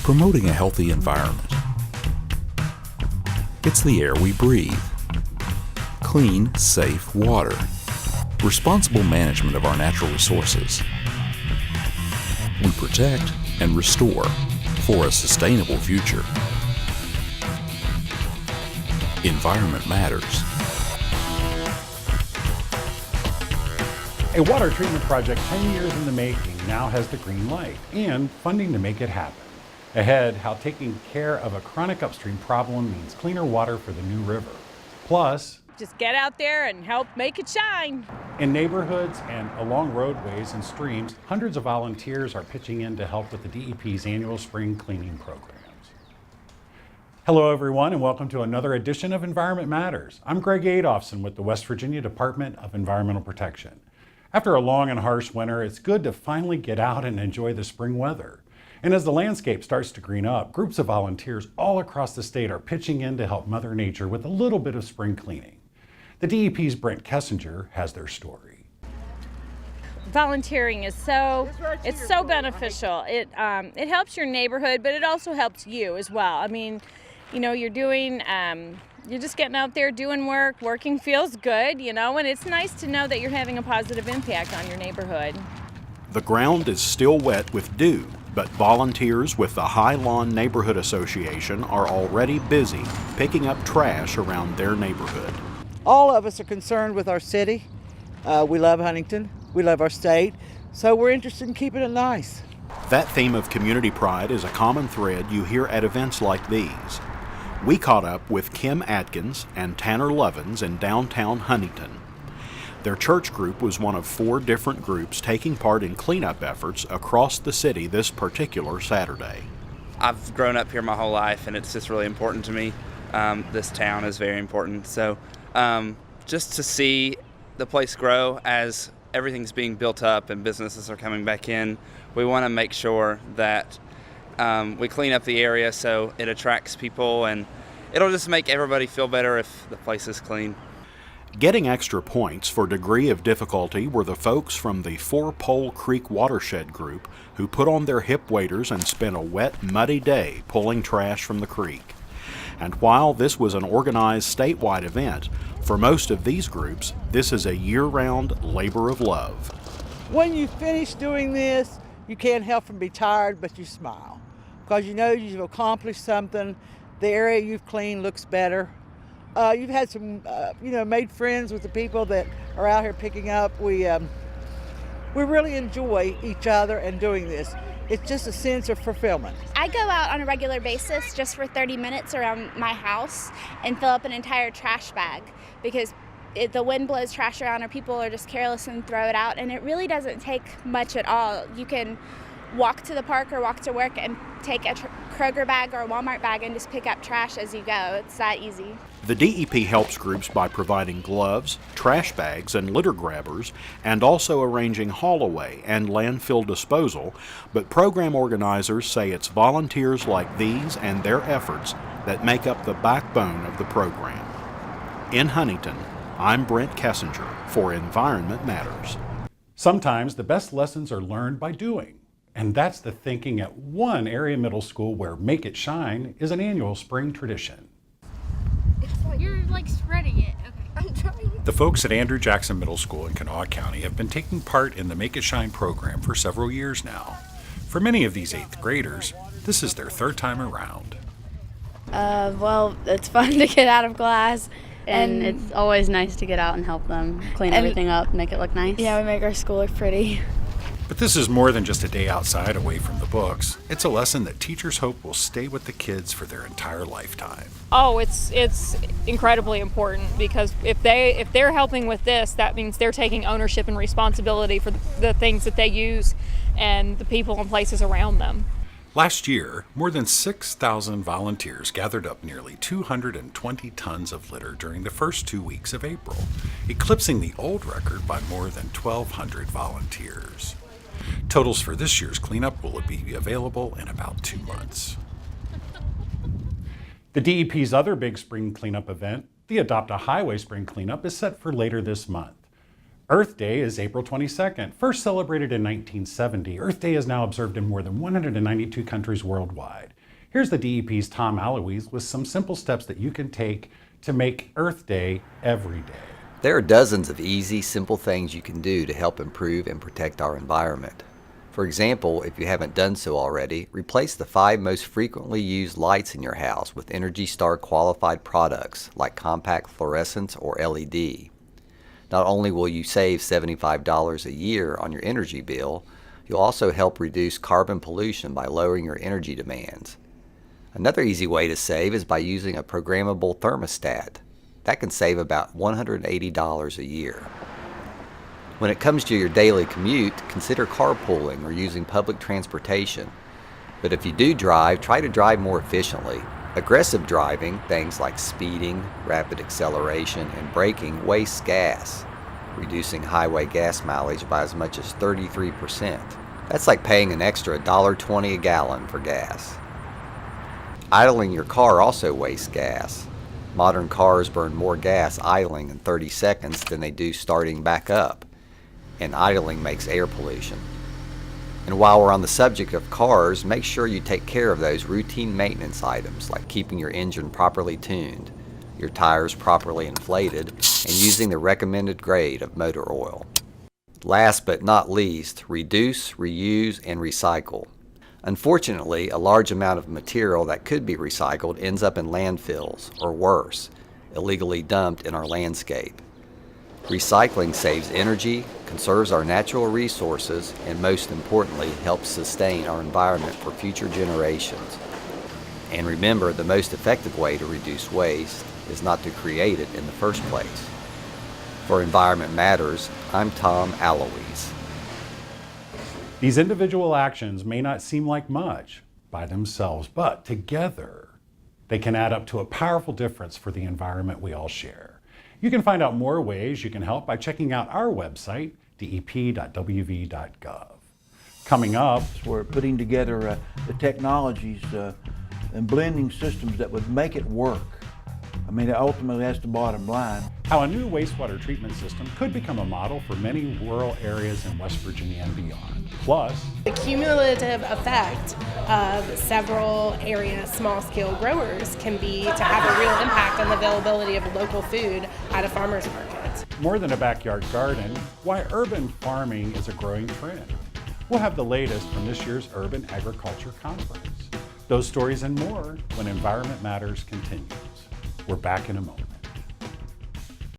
promoting a healthy environment. It's the air we breathe. Clean, safe water. Responsible management of our natural resources. We protect and restore for a sustainable future. Environment matters. A water treatment project 10 years in the making now has the green light and funding to make it happen. Ahead, how taking care of a chronic upstream problem means cleaner water for the New River. Plus, just get out there and help make it shine. In neighborhoods and along roadways and streams, hundreds of volunteers are pitching in to help with the DEP's annual spring cleaning programs. Hello everyone and welcome to another edition of Environment Matters. I'm Greg Adolphson with the West Virginia Department of Environmental Protection. After a long and harsh winter, it's good to finally get out and enjoy the spring weather. And as the landscape starts to green up, groups of volunteers all across the state are pitching in to help Mother Nature with a little bit of spring cleaning. The DEP's Brent Kessinger has their story. Volunteering is so beneficial. It helps your neighborhood, but it also helps you as well. I mean, you know, you're just getting out there doing work. Working feels good, you know, and it's nice to know that you're having a positive impact on your neighborhood. The ground is still wet with dew, but volunteers with the High Lawn Neighborhood Association are already busy picking up trash around their neighborhood. All of us are concerned with our city. We love Huntington. We love our state. So we're interested in keeping it nice. That theme of community pride is a common thread you hear at events like these. We caught up with Kim Atkins and Tanner Lovins in downtown Huntington. Their church group was one of 4 different groups taking part in cleanup efforts across the city this particular Saturday. I've grown up here my whole life and it's just really important to me. This town is very important. So just to see the place grow as everything's being built up and businesses are coming back in, we want to make sure that we clean up the area so it attracts people, and it'll just make everybody feel better if the place is clean. Getting extra points for degree of difficulty were the folks from the Four Pole Creek Watershed Group who put on their hip waders and spent a wet, muddy day pulling trash from the creek. And while this was an organized statewide event, for most of these groups, this is a year-round labor of love. When you finish doing this, you can't help from be tired, but you smile. Because you know you've accomplished something. The area you've cleaned looks better. You've had some, made friends with the people that are out here picking up. We really enjoy each other and doing this. It's just a sense of fulfillment. I go out on a regular basis just for 30 minutes around my house and fill up an entire trash bag because the wind blows trash around or people are just careless and throw it out, and it really doesn't take much at all. You can walk to the park or walk to work and take a Kroger bag or a Walmart bag and just pick up trash as you go. It's that easy. The DEP helps groups by providing gloves, trash bags, and litter grabbers, and also arranging haul-away and landfill disposal, but program organizers say it's volunteers like these and their efforts that make up the backbone of the program. In Huntington, I'm Brent Kessinger for Environment Matters. Sometimes the best lessons are learned by doing. And that's the thinking at one area middle school where Make It Shine is an annual spring tradition. You're like spreading it. Okay. I'm trying. The folks at Andrew Jackson Middle School in Kanawha County have been taking part in the Make It Shine program for several years now. For many of these 8th graders, this is their 3rd time around. Well, it's fun to get out of class. And it's always nice to get out and help them clean everything up, make it look nice. Yeah, we make our school look pretty. But this is more than just a day outside away from the books. It's a lesson that teachers hope will stay with the kids for their entire lifetime. Oh, it's incredibly important because if they're helping with this, that means they're taking ownership and responsibility for the things that they use and the people and places around them. Last year, more than 6,000 volunteers gathered up nearly 220 tons of litter during the first 2 weeks of April, eclipsing the old record by more than 1,200 volunteers. Totals for this year's cleanup will be available in about 2 months. The DEP's other big spring cleanup event, the Adopt a Highway Spring Cleanup, is set for later this month. Earth Day is April 22nd. First celebrated in 1970, Earth Day is now observed in more than 192 countries worldwide. Here's the DEP's Tom Aloise with some simple steps that you can take to make Earth Day every day. There are dozens of easy, simple things you can do to help improve and protect our environment. For example, if you haven't done so already, replace the 5 most frequently used lights in your house with ENERGY STAR qualified products like compact fluorescence or LED. Not only will you save $75 a year on your energy bill, you'll also help reduce carbon pollution by lowering your energy demands. Another easy way to save is by using a programmable thermostat. That can save about $180 a year. When it comes to your daily commute, consider carpooling or using public transportation. But if you do drive, try to drive more efficiently. Aggressive driving, things like speeding, rapid acceleration, and braking, wastes gas, reducing highway gas mileage by as much as 33%. That's like paying an extra $1.20 a gallon for gas. Idling your car also wastes gas. Modern cars burn more gas idling in 30 seconds than they do starting back up, and idling makes air pollution. And while we're on the subject of cars, make sure you take care of those routine maintenance items like keeping your engine properly tuned, your tires properly inflated, and using the recommended grade of motor oil. Last but not least, reduce, reuse, and recycle. Unfortunately, a large amount of material that could be recycled ends up in landfills, or worse, illegally dumped in our landscape. Recycling saves energy, conserves our natural resources, and most importantly, helps sustain our environment for future generations. And remember, the most effective way to reduce waste is not to create it in the first place. For Environment Matters, I'm Tom Aloise. These individual actions may not seem like much by themselves, but together they can add up to a powerful difference for the environment we all share. You can find out more ways you can help by checking out our website, dep.wv.gov. Coming up, we're putting together the technologies and blending systems that would make it work. I mean, ultimately, that's the bottom line. How a new wastewater treatment system could become a model for many rural areas in West Virginia and beyond. Plus, the cumulative effect of several area small-scale growers can be to have a real impact on the availability of local food at a farmer's market. More than a backyard garden, why urban farming is a growing trend. We'll have the latest from this year's Urban Agriculture Conference. Those stories and more when Environment Matters continues. We're back in a moment.